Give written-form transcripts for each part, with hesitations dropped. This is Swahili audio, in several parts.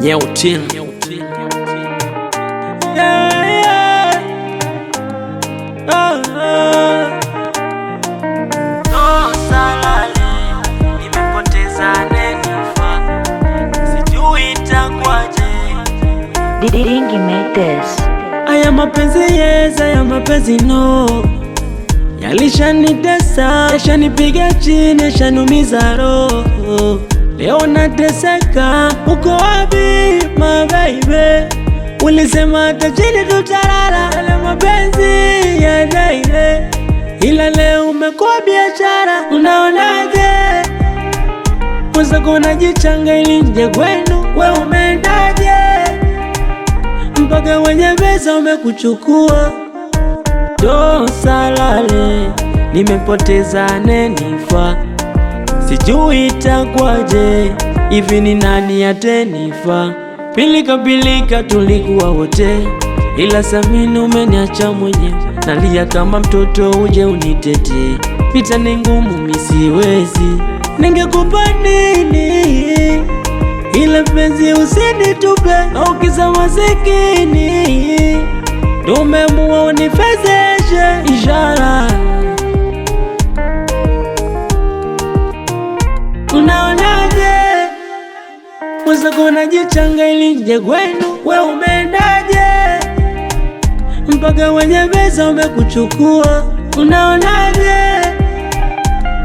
Nyautin. Nimepoteza nenifa, sijui itakwaje. Dingy made this. Aya mapenzi yes, aya mapenzi no, yalishanitesa, yashanipiga chini, yashanumiza roho. Leo nateseka, uko wapi my baby? Ulisema hata chini tutalala, yale mapenzi ya daile, ila leo umekuwa biashara. Unaonaje? Mwenzako unajichanga ili nje kwenu, we umeendaje? Mpaka wenye pesa umekuchukua. Do salale, nimepoteza nenifa, sijui itakwaje, hivi ni nani atenifa? Pilika pilika tulikuwa wote, ila samini umeniacha mwenye, nalia kama mtoto uje unitete. Vita ni ngumu misiwezi, ningekupa nini? Ile penzi usinitupe, au kisa masikini ndo umeamua unifezeshe. Ishara unaonaje? Mwenzako unajichanga ili nje kwenu, we umeendaje? Mpaka wenye pesa umekuchukua. Unaonaje?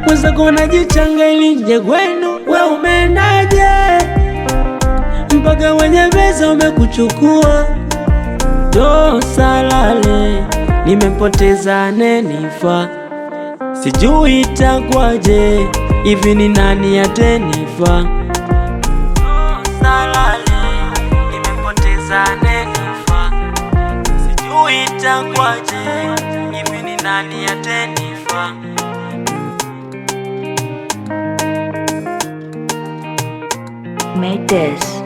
Mwenzako unajichanga ili nje kwenu, we umeendaje? Mpaka wenye pesa umekuchukua. Do salale, nimepoteza nenifa, sijui itakwaje, hivi ni nani atenifa? Do salale, nimepoteza nenifa, sijui itakwaje, hivi ni nani atenifa? Made this.